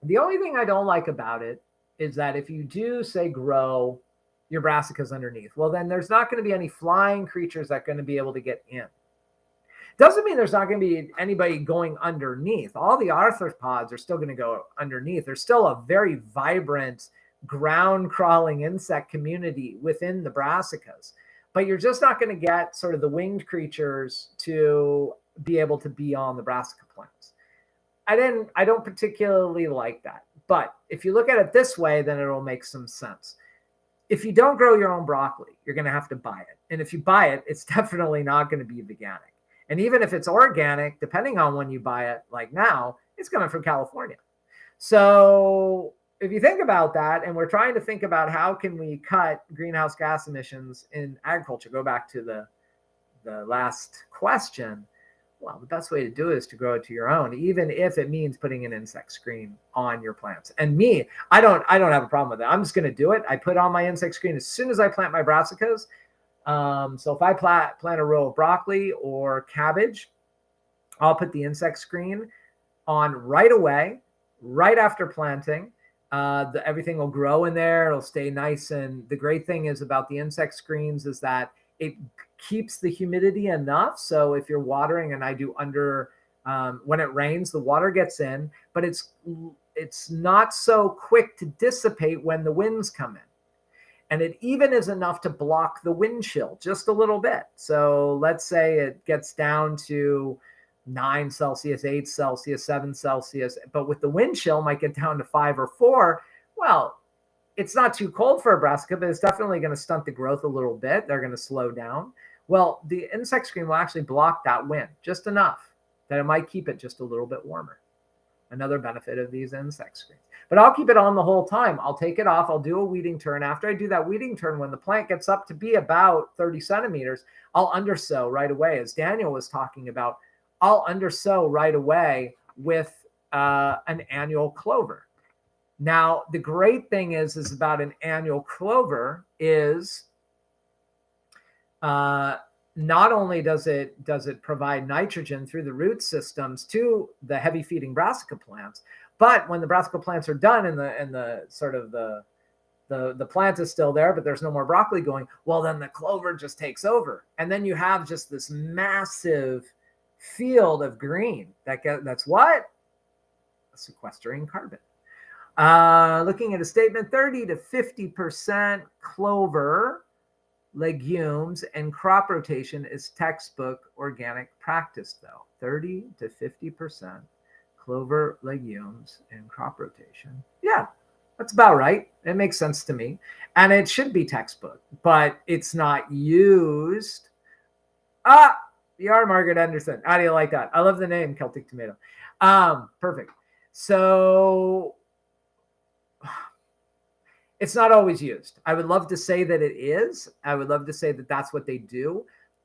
the only thing I don't like about it is that if you do, say, grow your brassicas underneath, well, then there's not going to be any flying creatures that are going to be able to get in. Doesn't mean there's not going to be anybody going underneath. All the arthropods are still going to go underneath. There's still a very vibrant ground crawling insect community within the brassicas, but you're just not going to get sort of the winged creatures to be able to be on the brassica plants. I don't particularly like that, but if you look at it this way, then it'll make some sense. If you don't grow your own broccoli, you're going to have to buy it. And if you buy it, it's definitely not going to be veganic. And even if it's organic, depending on when you buy it, like now, it's coming from California. So if you think about that, and we're trying to think about how can we cut greenhouse gas emissions in agriculture, go back to the last question. Well, the best way to do it is to grow it to your own, even if it means putting an insect screen on your plants. And me, I don't have a problem with it. I'm just going to do it. I put on my insect screen as soon as I plant my brassicas. So if I plant a row of broccoli or cabbage, I'll put the insect screen on right away, right after planting. Everything will grow in there. It'll stay nice. And the great thing is about the insect screens is that it keeps the humidity enough. So if you're watering, and I do when it rains, the water gets in, but it's not so quick to dissipate when the winds come in. And it even is enough to block the wind chill just a little bit. So let's say it gets down to 9 Celsius, 8 Celsius, 7 Celsius, but with the wind chill might get down to 5 or 4. Well, it's not too cold for a brassica, but it's definitely going to stunt the growth a little bit. They're going to slow down. Well, the insect screen will actually block that wind just enough that it might keep it just a little bit warmer. Another benefit of these insect screens. But I'll keep it on the whole time. I'll take it off. I'll do a weeding turn. After I do that weeding turn, when the plant gets up to be about 30 centimeters, I'll undersow right away. As Daniel was talking about, I'll undersow right away with an annual clover. Now, the great thing is about an annual clover is not only does it provide nitrogen through the root systems to the heavy feeding brassica plants, but when the brassica plants are done and the sort of the plant is still there, but there's no more broccoli going, well, then the clover just takes over. And then you have just this massive field of green that's what? Sequestering carbon. Looking at a statement, 30 to 50% clover, legumes, and crop rotation is textbook organic practice, though. 30 to 50% clover, legumes, and crop rotation. Yeah, that's about right. It makes sense to me. And it should be textbook, but it's not used. You are Margaret Anderson. How do you like that? I love the name Celtic Tomato. Perfect. So it's not always used. I would love to say that it is. I would love to say that that's what they do.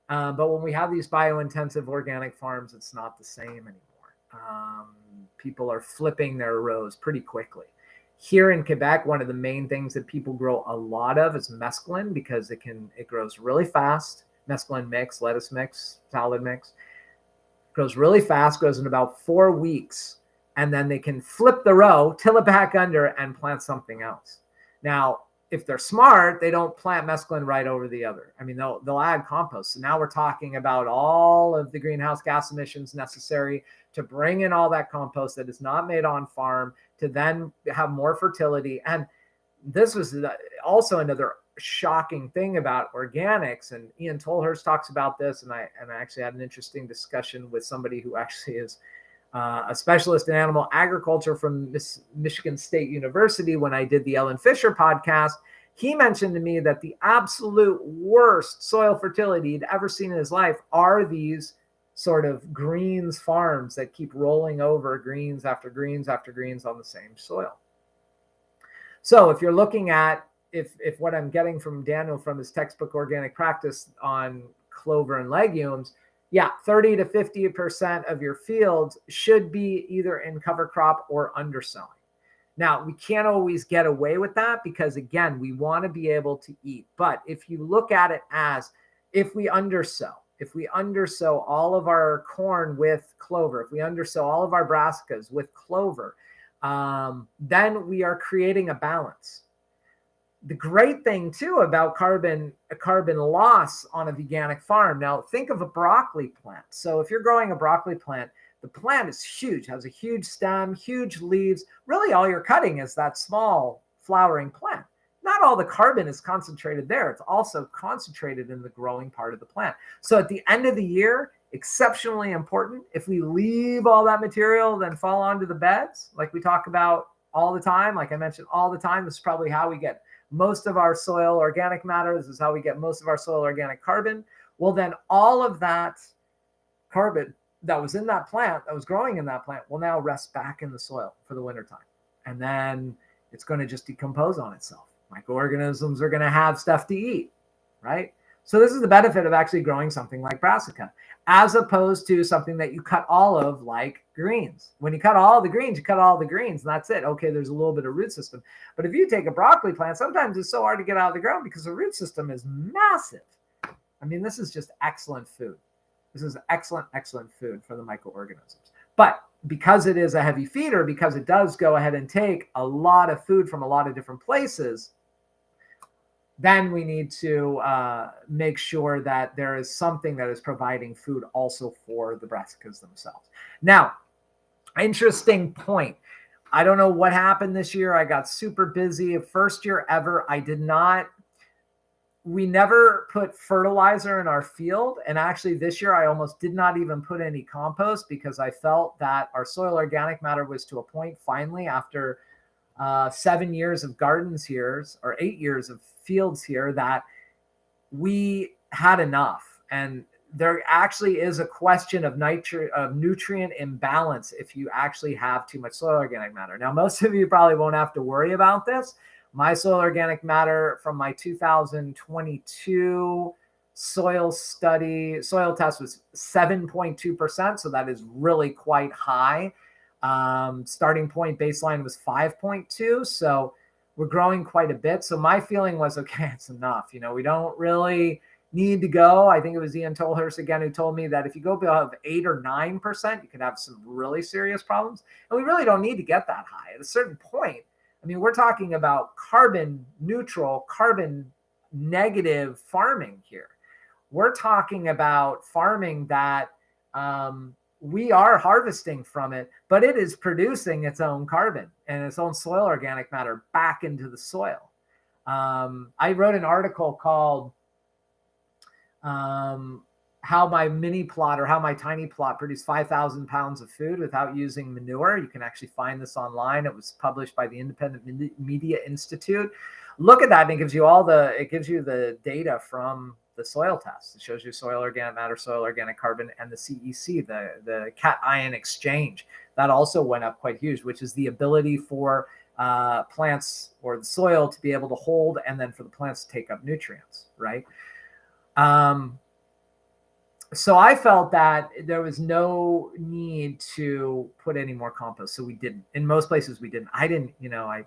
But when we have these bio-intensive organic farms, it's not the same anymore. People are flipping their rows pretty quickly. Here in Quebec, one of the main things that people grow a lot of is mesclun, because it grows really fast. Mesclun mix, lettuce mix, salad mix. Grows really fast, grows in about 4 weeks. And then they can flip the row, till it back under, and plant something else. Now, if they're smart, they don't plant mesclun right over the other. I mean, they'll add compost. So now we're talking about all of the greenhouse gas emissions necessary to bring in all that compost that is not made on farm, to then have more fertility. And this was also another shocking thing about organics. And Ian Tolhurst talks about this. And I actually had an interesting discussion with somebody who actually is a specialist in animal agriculture from Michigan State University when I did the Ellen Fisher podcast. He mentioned to me that the absolute worst soil fertility he'd ever seen in his life are these sort of greens farms that keep rolling over greens after greens after greens on the same soil. So if you're looking at if what I'm getting from Daniel from his textbook Organic Practice on clover and legumes, yeah, 30 to 50% of your fields should be either in cover crop or undersowing. Now, we can't always get away with that because, again, we want to be able to eat. But if you look at it as if we undersow all of our corn with clover, if we undersow all of our brassicas with clover, then we are creating a balance. The great thing too about carbon loss on a veganic farm. Now think of a broccoli plant. So if you're growing a broccoli plant, the plant is huge, has a huge stem, huge leaves. Really all you're cutting is that small flowering plant. Not all the carbon is concentrated there. It's also concentrated in the growing part of the plant. So at the end of the year, exceptionally important. If we leave all that material, then fall onto the beds, like we talk about all the time, like I mentioned all the time, this is probably how we get most of our soil organic matter. This is how we get most of our soil organic carbon. Well, then all of that carbon that was in that plant, that was growing in that plant, will now rest back in the soil for the wintertime. And then it's going to just decompose on itself. Microorganisms are going to have stuff to eat, right? So this is the benefit of actually growing something like brassica, as opposed to something that you cut all of, like greens. When you cut all the greens, you cut all the greens, and that's it. Okay, there's a little bit of root system. But if you take a broccoli plant, sometimes it's so hard to get out of the ground because the root system is massive. I mean, this is just excellent food. This is excellent, excellent food for the microorganisms. But because it is a heavy feeder, because it does go ahead and take a lot of food from a lot of different places, then we need to make sure that there is something that is providing food also for the brassicas themselves. Now, interesting point. I don't know what happened this year. I got super busy. First year ever, we never put fertilizer in our field. And actually this year, I almost did not even put any compost because I felt that our soil organic matter was to a point finally after 7 years of gardens here, or 8 years of fields here, that we had enough. And there actually is a question of nutrient imbalance if you actually have too much soil organic matter. Now, most of you probably won't have to worry about this. My soil organic matter from my 2022 soil test was 7.2%. So that is really quite high. Starting point baseline was 5.2. So we're growing quite a bit. So my feeling was, okay, it's enough. We don't really need to go. I think it was Ian Tolhurst again who told me that if you go above 8 or 9%, you could have some really serious problems. And we really don't need to get that high. At a certain point, I mean, we're talking about carbon neutral, carbon negative farming here. We're talking about farming that we are harvesting from it, but it is producing its own carbon and its own soil organic matter back into the soil. I wrote an article called how my mini plot or how my tiny plot produced 5,000 pounds of food without using manure. You can actually find this online. It was published by the Independent Media Institute. Look at that, and it gives you the data from the soil test. It shows you soil organic matter, soil organic carbon, and the CEC, the cation exchange. That also went up quite huge, which is the ability for plants or the soil to be able to hold, and then for the plants to take up nutrients, right? So I felt that there was no need to put any more compost. So we didn't. In most places we didn't. I didn't, I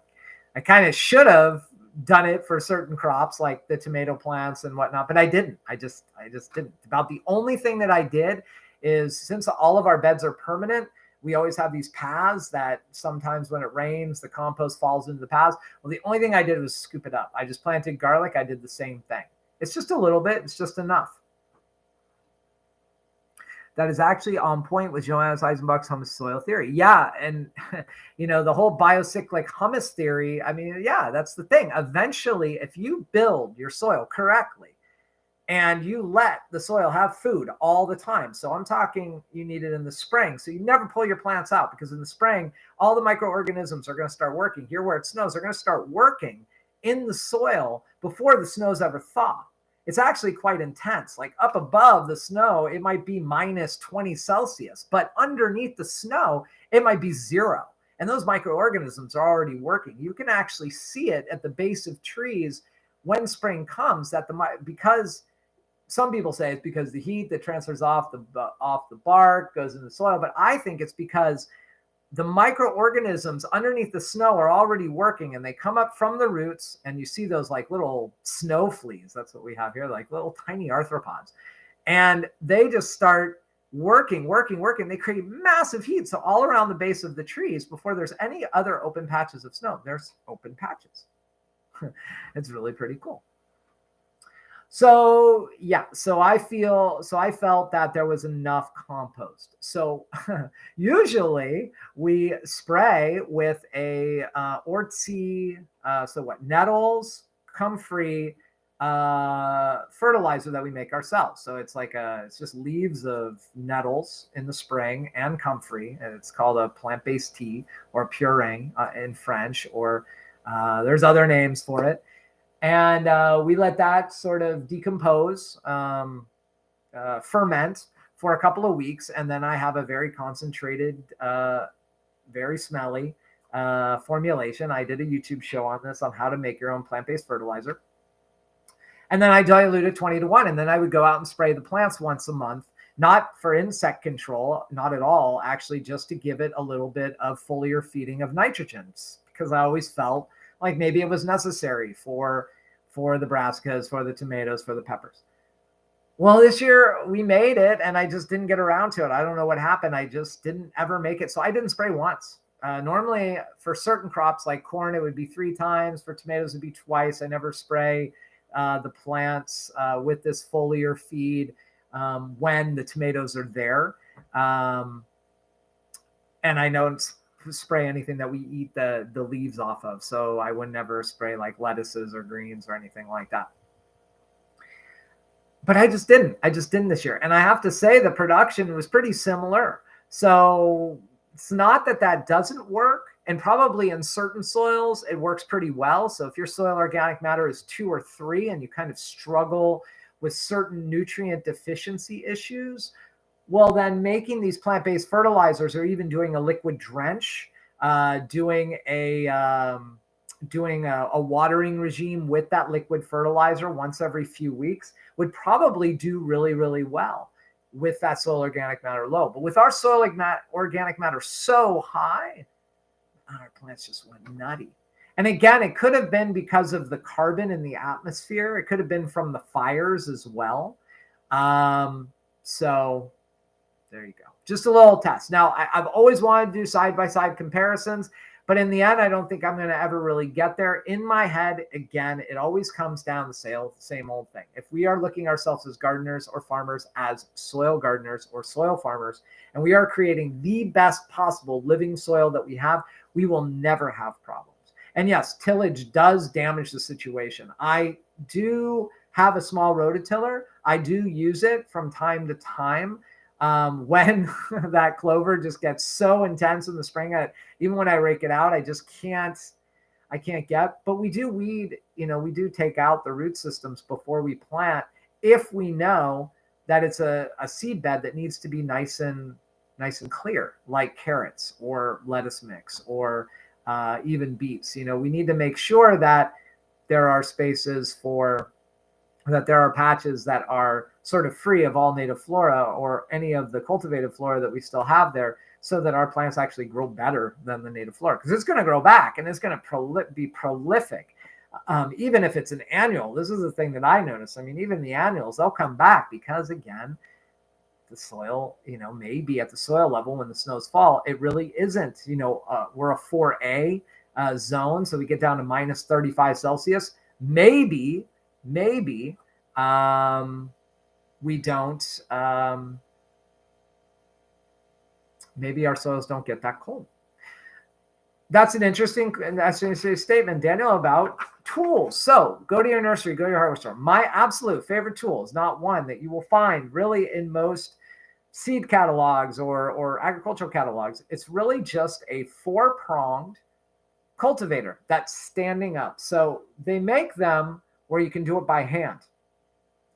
kind of should have done it for certain crops like the tomato plants and whatnot, but I didn't. I just didn't. About the only thing that I did is, since all of our beds are permanent, we always have these paths that sometimes when it rains, the compost falls into the paths. Well, the only thing I did was scoop it up. I just planted garlic. I did the same thing. It's just a little bit. It's just enough. That is actually on point with Johannes Eisenbach's humus soil theory. Yeah. And, the whole biocyclic humus theory, I mean, yeah, that's the thing. Eventually, if you build your soil correctly and you let the soil have food all the time. So I'm talking, you need it in the spring. So you never pull your plants out, because in the spring, all the microorganisms are going to start working. Here where it snows, they're going to start working in the soil before the snow's ever thawed. It's actually quite intense. Like up above the snow, it might be minus 20 Celsius, but underneath the snow, it might be 0. And those microorganisms are already working. You can actually see it at the base of trees when spring comes, that because some people say it's because the heat that transfers off the bark goes in the soil, but I think it's because the microorganisms underneath the snow are already working, and they come up from the roots, and you see those like little snow fleas. That's what we have here, like little tiny arthropods. And they just start working. They create massive heat. So all around the base of the trees, before there's any other open patches of snow, there's open patches. It's really pretty cool. So yeah, so I felt that there was enough compost. So usually we spray with a Ortsy, nettles, comfrey fertilizer that we make ourselves. So it's it's just leaves of nettles in the spring and comfrey, and it's called a plant-based tea or purée in French, or there's other names for it. And we let that sort of decompose, ferment for a couple of weeks. And then I have a very concentrated, very smelly formulation. I did a YouTube show on this, on how to make your own plant-based fertilizer. And then I diluted 20-1. And then I would go out and spray the plants once a month, not for insect control, not at all, actually just to give it a little bit of foliar feeding of nitrogen, because I always felt like maybe it was necessary for the brassicas, for the tomatoes, for the peppers. Well, this year we made it, and I just didn't get around to it. I don't know what happened. I just didn't ever make it. So I didn't spray once. Normally for certain crops like corn, it would be 3 times. For tomatoes, it'd be twice. I never spray the plants with this foliar feed when the tomatoes are there. And I know spray anything that we eat the leaves off of. So I would never spray like lettuces or greens or anything like that. But I just didn't this year. And I have to say the production was pretty similar. So it's not that doesn't work. And probably in certain soils, it works pretty well. So if your soil organic matter is 2 or 3 and you kind of struggle with certain nutrient deficiency issues, well, then making these plant-based fertilizers, or even doing a liquid drench, doing a watering regime with that liquid fertilizer once every few weeks would probably do really, really well with that soil organic matter low. But with our soil organic matter so high, our plants just went nutty. And again, it could have been because of the carbon in the atmosphere. It could have been from the fires as well. So there you go. Just a little test. Now, I've always wanted to do side-by-side comparisons, but in the end, I don't think I'm going to ever really get there. In my head, again, it always comes down to the same old thing. If we are looking ourselves as gardeners or farmers, as soil gardeners or soil farmers, and we are creating the best possible living soil that we have, we will never have problems. And yes, tillage does damage the situation. I do have a small rototiller. I do use it from time to time. When that clover just gets so intense in the spring, even when I rake it out, I can't get, but we do weed, we do take out the root systems before we plant, if we know that it's a seed bed that needs to be nice and clear, like carrots or lettuce mix, or even beets. We need to make sure that there are spaces that there are patches that are sort of free of all native flora or any of the cultivated flora that we still have there, so that our plants actually grow better than the native flora, because it's going to grow back and it's going to be prolific. Even if it's an annual, this is the thing that I notice. I mean, even the annuals, they'll come back because, again, the soil, may be at the soil level when the snows fall. It really isn't. We're a 4A zone, so we get down to minus 35 Celsius. Maybe we don't, maybe our soils don't get that cold. That's an interesting statement, Daniel, about tools. So go to your nursery, go to your hardware store. My absolute favorite tool is not one that you will find really in most seed catalogs or agricultural catalogs. It's really just a 4-pronged cultivator that's standing up. So they make them where you can do it by hand.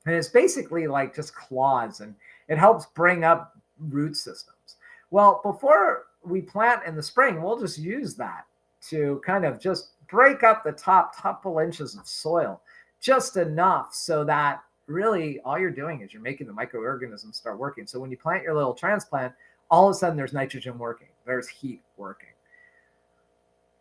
And it's basically like just claws, and it helps bring up root systems. Well, before we plant in the spring, we'll just use that to kind of just break up the top couple inches of soil, just enough so that really all you're doing is you're making the microorganisms start working. So when you plant your little transplant, all of a sudden there's nitrogen working, there's heat working.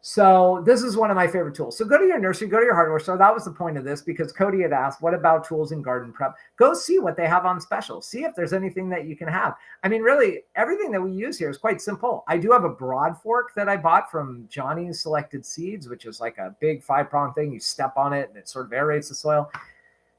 So this is one of my favorite tools. So go to your nursery, go to your hardware store. That was the point of this, because Cody had asked, what about tools in garden prep? Go see what they have on special. See if there's anything that you can have. I mean, really, everything that we use here is quite simple. I do have a broad fork that I bought from Johnny's Selected Seeds, which is like a big 5-prong thing. You step on it and it sort of aerates the soil.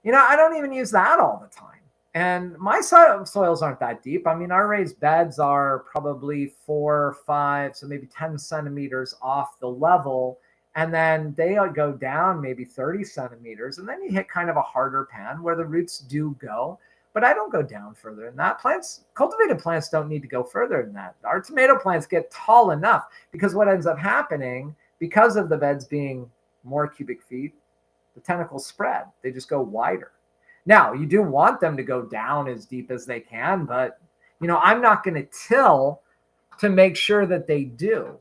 I don't even use that all the time. And my soils aren't that deep. I mean, our raised beds are probably 4 or 5, so maybe 10 centimeters off the level. And then they go down maybe 30 centimeters. And then you hit kind of a harder pan where the roots do go. But I don't go down further than that. Cultivated plants don't need to go further than that. Our tomato plants get tall enough, because what ends up happening, because of the beds being more cubic feet, the tentacles spread. They just go wider. Now, you do want them to go down as deep as they can, but, I'm not going to till to make sure that they do.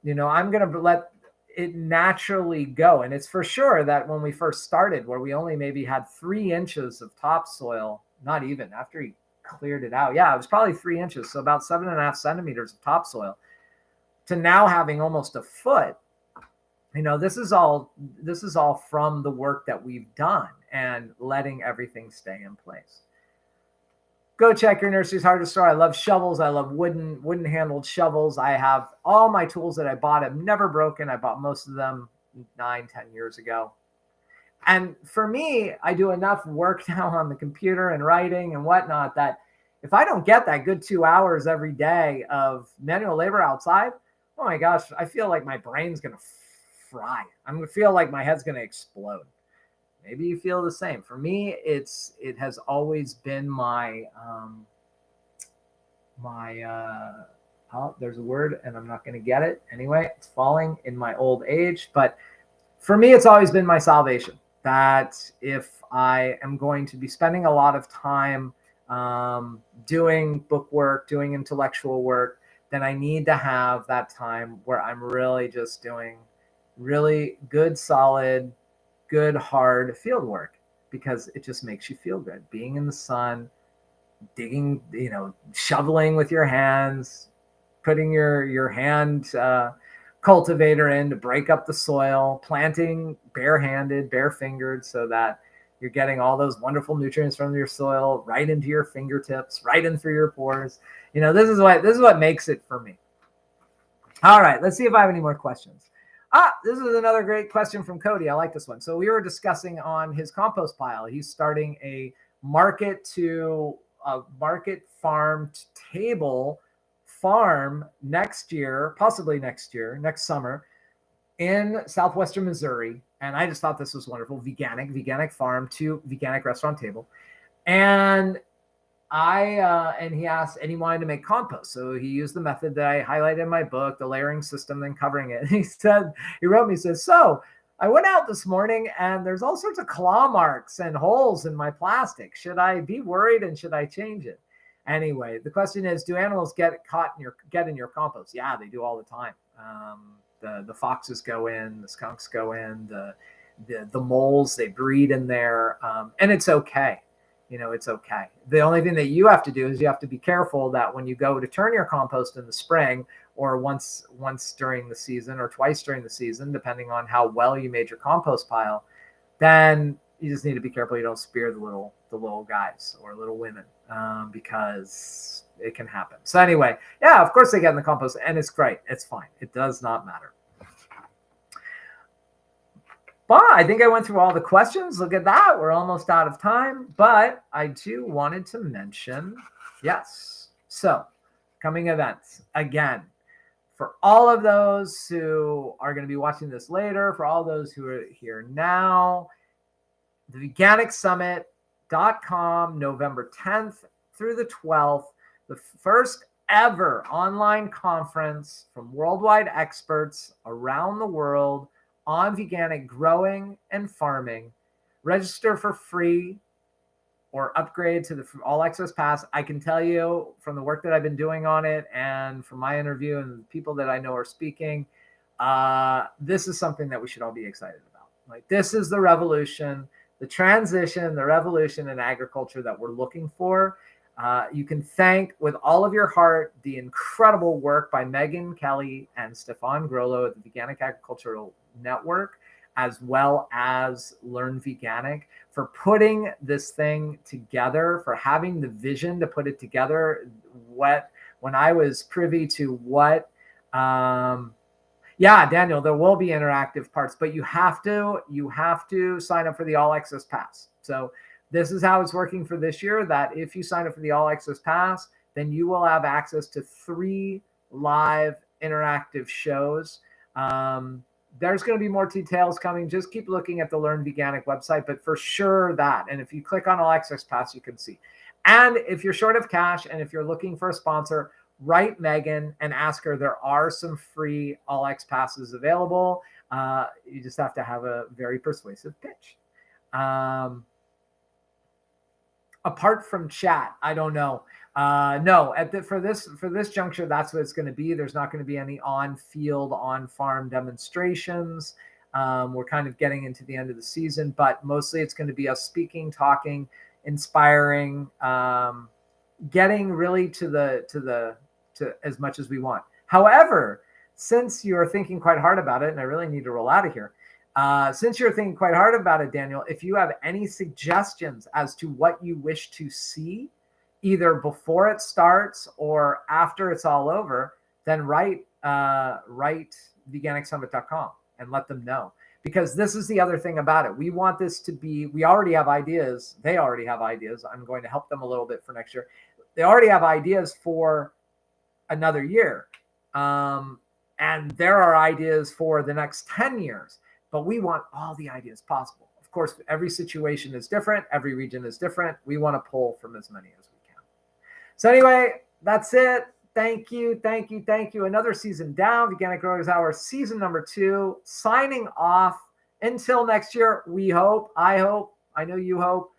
I'm going to let it naturally go. And it's for sure that when we first started, where we only maybe had 3 inches of topsoil, not even after he cleared it out. Yeah, it was probably 3 inches. So about 7.5 centimeters of topsoil, to now having almost a foot. This is all from the work that we've done and letting everything stay in place. Go check your nursery's hardware store. I love shovels. I love wooden handled shovels. I have all my tools that I bought have never broken. I bought most of them 9-10 years ago. And for me, I do enough work now on the computer and writing and whatnot that if I don't get that good 2 hours every day of manual labor outside, oh my gosh, I feel like my brain's going to fry. I'm going to feel like my head's going to explode. Maybe you feel the same. For me, it has always been my there's a word and I'm not going to get it. Anyway, it's falling in my old age. But for me, it's always been my salvation, that if I am going to be spending a lot of time doing book work, doing intellectual work, then I need to have that time where I'm really just doing really good, solid, good, hard field work, because it just makes you feel good. Being in the sun, digging, shoveling with your hands, putting your hand cultivator in to break up the soil, planting barehanded, bare-fingered, so that you're getting all those wonderful nutrients from your soil right into your fingertips, right in through your pores. This is what makes it for me. All right, let's see if I have any more questions. This is another great question from Cody. I like this one. So we were discussing on his compost pile. He's starting a market farm to table farm next year, possibly next summer, in southwestern Missouri. And I just thought this was wonderful. Veganic farm to veganic restaurant table. And he asked, and he wanted to make compost. So he used the method that I highlighted in my book, the layering system, then covering it. And he wrote me, says, so I went out this morning and there's all sorts of claw marks and holes in my plastic. Should I be worried and should I change it? Anyway, the question is, do animals get in your compost? Yeah, they do all the time. The foxes go in, the skunks go in, the moles, they breed in there. And it's okay. It's okay. The only thing that you have to do is you have to be careful that when you go to turn your compost in the spring, or once during the season or twice during the season, depending on how well you made your compost pile, then you just need to be careful you don't spear the little guys or little women, because it can happen. So anyway, yeah, of course they get in the compost and it's great. It's fine. It does not matter. But I think I went through all the questions. Look at that. We're almost out of time. But I too wanted to mention, yes. So, coming events. Again, for all of those who are going to be watching this later, for all those who are here now, the veganicsummit.com, November 10th through the 12th, the first ever online conference from worldwide experts around the world on veganic growing and farming. Register for free or upgrade to the all access pass, I can tell you from the work that I've been doing on it and from my interview and the people that I know are speaking, this is something that we should all be excited about. Like, this is the revolution, the transition, the revolution in agriculture that we're looking for. You can thank with all of your heart the incredible work by Megan Kelly and Stefan Grollo at the Veganic Agricultural Network, as well as Learn Veganic, for putting this thing together, for having the vision to put it together. When I was privy to what, yeah, Daniel, there will be interactive parts, but you have to sign up for the all access pass. So this is how it's working for this year, that if you sign up for the all access pass, then you will have access to 3 live interactive shows. There's going to be more details coming. Just keep looking at the Learn Veganic website, but for sure that. And if you click on all access pass, you can see. And if you're short of cash and if you're looking for a sponsor, write Megan and ask her. There are some free all access passes available. You just have to have a very persuasive pitch. Apart from chat, I don't know. No, for this juncture, that's what it's going to be. There's not going to be any on-field, on-farm demonstrations. We're kind of getting into the end of the season, but mostly it's going to be us speaking, talking, inspiring, getting really to as much as we want. However, since you're thinking quite hard about it, and I really need to roll out of here, since you're thinking quite hard about it, Daniel, if you have any suggestions as to what you wish to see, either before it starts or after it's all over, then write veganicsummit.com and let them know. Because this is the other thing about it. We want this to be, we already have ideas. They already have ideas. I'm going to help them a little bit for next year. They already have ideas for another year. And there are ideas for the next 10 years. But we want all the ideas possible. Of course, every situation is different. Every region is different. We want to pull from as many as we can. So anyway, that's it. Thank you. Another season down. Veganic Growers Hour, season number 2, signing off until next year. We hope, I hope, I know you hope.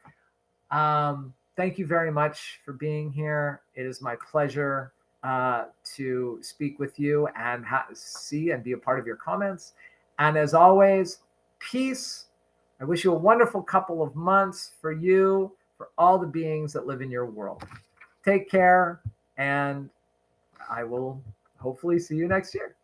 Thank you very much for being here. It is my pleasure to speak with you and see and be a part of your comments. And as always, peace. I wish you a wonderful couple of months for you, for all the beings that live in your world. Take care, and I will hopefully see you next year.